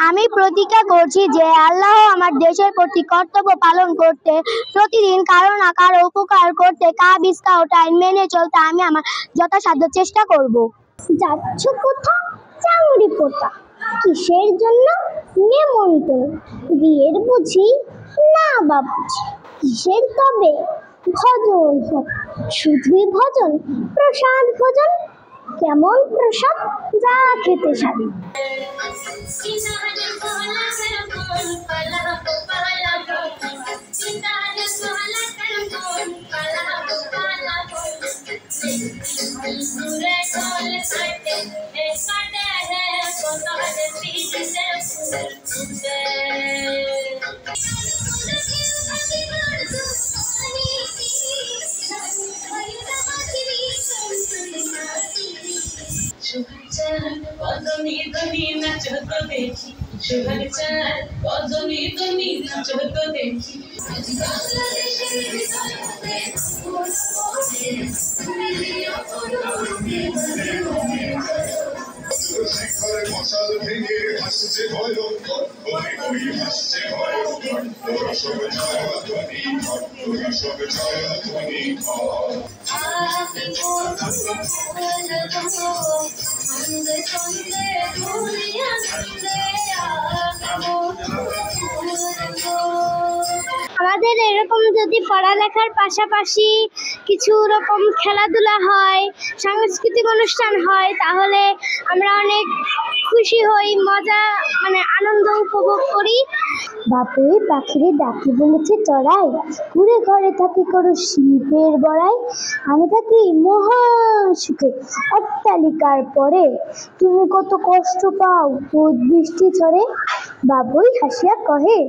আমি প্রতিজ্ঞা করছি যে আল্লাহ আমার দেশের প্রতি কর্তব্য পালন করতে, প্রতিদিন কারো না কারো উপকার করতে, কাবিস্তা ও টাইম মেনে চলতে আমি আমার যথাসাধ্য চেষ্টা করব। যাচ্ছ কোথাও চাংড়ি পোতা, কিসের জন্য নেমন্তন্ন, বিয়ের বুঝি না বাবুজি, কিসের তবে ভজন, শুধুই ভজন, প্রসাদ ভোজন, কেমন প্রসাদ যা খেতে সাথে। আমাদের এরকম যদি পড়ালেখার পাশাপাশি কিছু রকম খেলাধুলা হয়, সাংস্কৃতিক অনুষ্ঠান হয়, তাহলে আমরা অনেক খুশি হই, মজা আনন্দ উপভোগ করি। বাপুই পাখিরে ডাকি বলেছে চড়াই, ঘুরে ঘরে থাকি করো শিল্পের বড়াই, আমি থাকি মহান সুখে অট্টালিকার পরে, তুমি কত কষ্ট পাও রোদ বৃষ্টি ঝড়ে। বাবুই হাসিয়া কহে,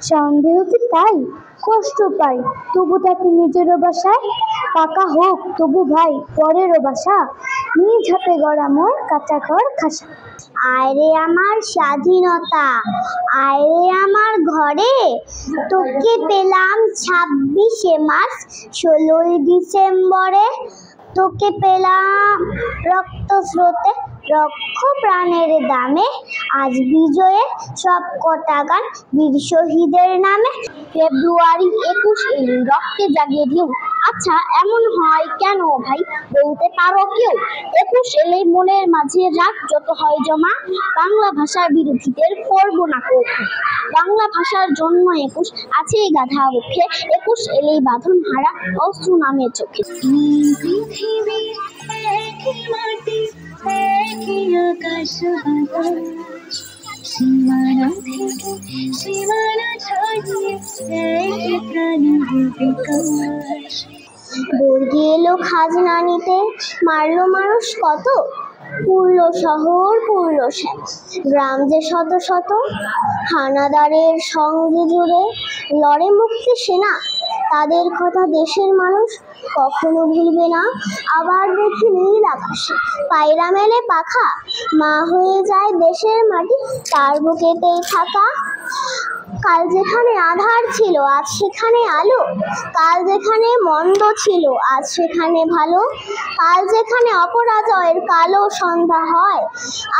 সন্দেহ কি তাই, কষ্ট পাই তবু থাকি নিজেরও বাসায়, পাকা হোক তবু ভাই পরেরও বাসা, নিজ হাতে গড়া মোর কাঁচা ঘর খাসা। আয়রে আমার স্বাধীনতা, আয়রে আমার ঘরে, তোকে পেলাম 26শে মার্চ 16ই ডিসেম্বরে, তোকে পেলাম রক্ত স্রোতে রক্ষ প্রাণের দামে, আজ বিজয়ে সব কটা গান বীর শহীদের নামে। ফেব্রুয়ারি 21 এলো রক্তে জাগে ঢেউ, আচ্ছা এমন হয় কেন ভাই বলতে পারো কেউ? 21 এলেই মনের মাঝে রাগ যত হয় জমা, বাংলা ভাষার বিরোধীদের করবো না কখনো, বাংলা ভাষার জন্য 21 আছেই গাধা বক্ষে, 21 এলেই বাঁধন হারা অশ্রু নামে চোখে। বর্গি এলো খাজনা নিতে, মারলো মানুষ কত, পুরলো শহর পুরলো শ্যাম, গ্রাম যে শত শত, হানাদারের সঙ্গে জুড়ে লড়ে মুক্তি সেনা, তাদের কথা দেশের মানুষ কখনো ভুলবে না। আবার দেখি নীল আকাশে পায়রা মেলে পাখা, মা হয়ে যায় দেশের মাটি তার বুকেতেই থাকা। কাল যেখানে আধার ছিল আজ সেখানে আলো, কাল যেখানে মন্দ ছিল আজ সেখানে ভালো, কাল যেখানে অপরাজয়ের কালো সন্ধ্যা হয়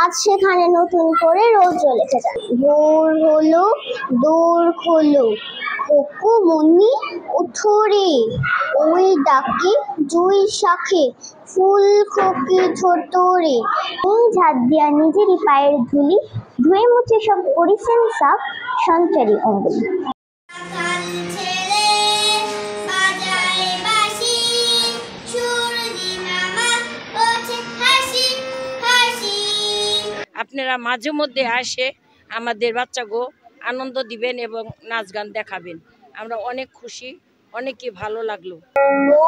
আজ সেখানে নতুন করে রোজ জ্বলে যায়। ভোর হলো দূর হলো খোকো মুন্নি উঠোরে, ওই ডাকে জুই শাখে ফুল খোকে ছোট রে, এই ঝাঁট দিয়া নিজেরই পায়ের ধুলি ধুয়ে মুছে সব করেছেন সাফ সঞ্চারী অঙ্গুলি। আপনারা মাঝে মধ্যে আসে আমাদের বাচ্চাগো আনন্দ দিবেন এবং নাচ গান দেখাবেন, আমরা অনেক খুশি, অনেকই ভালো লাগলো। ও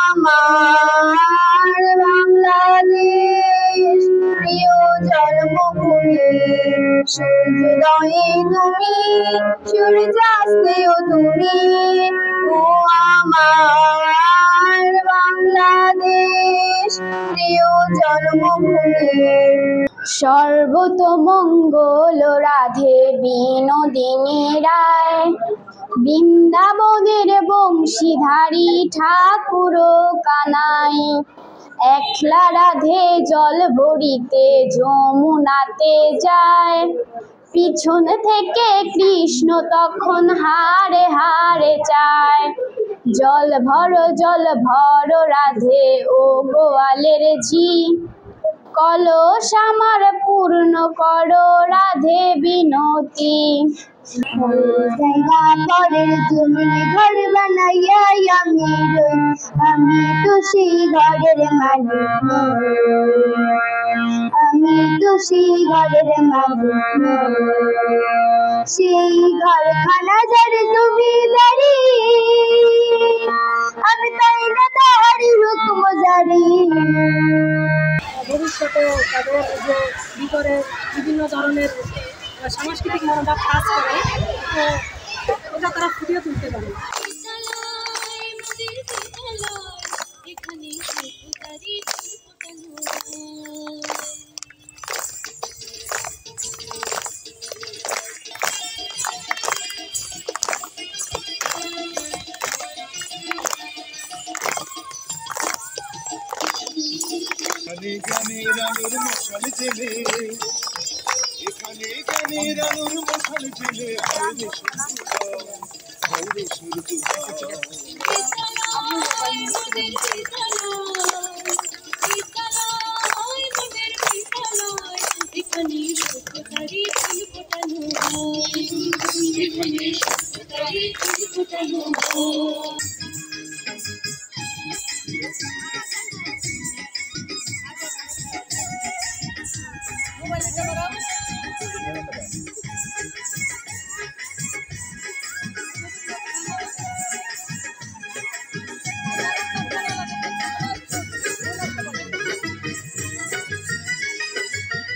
আমার বাংলাদেশ প্রিয় জন্মভূমি, সূর্যোদয়ে তুমি সূর্যাস্তেও তুমি, ও আমার বাংলাদেশ প্রিয় জন্মভূমি। সর্বতমঙ্গল রাধে বিনোদিনী রায়, বৃন্দাবনের বংশীধারী ঠাকুর কানাই, একলা রাধে জল ভরিতে যমুনাতে যায়, পিছন থেকে কৃষ্ণ তখন হারে হারে চায়। জল ভর রাধে ও গোয়ালের ঝি, কলস আমার পূর্ণ করো রাধে বিনতি। পরের জমি ঘর বানাইয়া আমি রই, আমি তো সেই ঘরের মালিক, আমি তো সেই ঘরের মালিক। সেই ঘরখানা যার জমিদারি, আমি তাই না তাহারি হুকুম জারি। ভবিষ্যতে তাদের যে ভিতরে বিভিন্ন ধরনের সাংস্কৃতিক মনোভাব কাজ করে, তো এটা তারা ফুটিয়ে তুলতে পারে।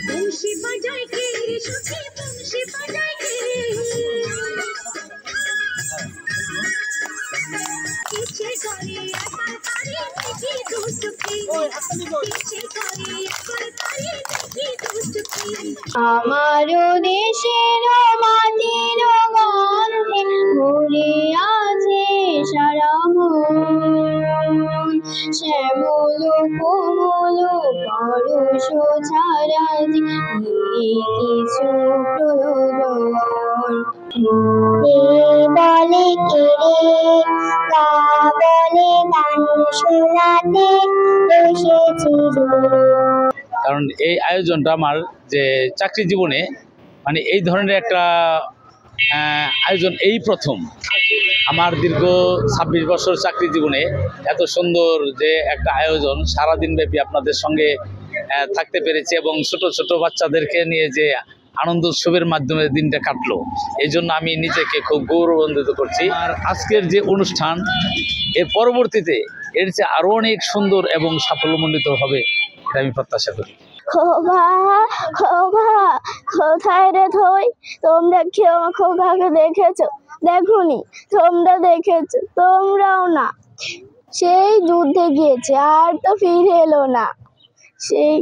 বংশী বাজায় কে রে সখী, বংশী বাজায় কে, পিছে করে একবার তারে দেখি দুষ্টকি, পিছে করে একবার তারে দেখি দুষ্টকি। আমারও দেশের মাটির গন্ধে ভরে আছে সারা মন, শ্যামল কোমল পরশ ছাড়া যে নেই কিছু প্রয়োজন। বলে কে রে কা বলে গান শোনাতে এসেছি। কারণ এই আয়োজনটা আমার যে চাকরি জীবনে মানে এই ধরনের একটা আয়োজন এই প্রথম। আমার দীর্ঘ 26 বছর চাকরি জীবনে এত সুন্দর যে একটা আয়োজন সারাদিন ব্যাপী আপনাদের সঙ্গে থাকতে পেরেছি এবং ছোট ছোট বাচ্চাদেরকে নিয়ে যে আনন্দ উৎসবের মাধ্যমে দিনটা কাটলো, এই জন্য আমি নিজেকে খুব গৌরবান্বিত করছি। আর আজকের যে অনুষ্ঠান এর পরবর্তীতে এর চেয়ে আরও অনেক সুন্দর এবং সাফল্যমণ্ডিত হবে এটা আমি প্রত্যাশা করি। খোকা খোকা কোথায় রে থই? তোমরা কেউ খোকাকে দেখেছো? দেখুনি? তোমরা দেখেছো? তোমরাও না। সেই যুদ্ধে গিয়েছে আর তো ফিরে এলো না। সেই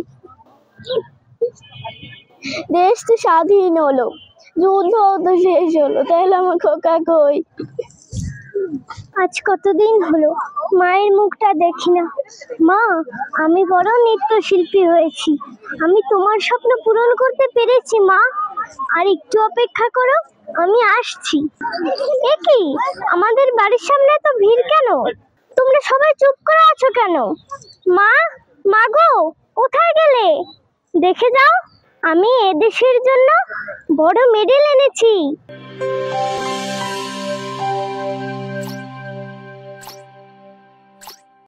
দেশ তো স্বাধীন হলো, যুদ্ধ তো শেষ হলো, তাহলে আমার খোকা কই? আজ কতদিন হলো মায়ের মুখটা দেখি না। মা, আমি বড় নৃত্যশিল্পী হয়েছি, আমি তোমার স্বপ্ন পূরণ করতে পেরেছি মা। আর একটু অপেক্ষা করো, আমি আসছি। এ কি, আমাদের বাড়ির সামনে এত ভিড় কেন? তোমরা সবাই চুপ করে আছো কেন? মা, মা গো, কোথায় গেলে? দেখে যাও, আমি এদেশের জন্য বড় মেডেল এনেছি।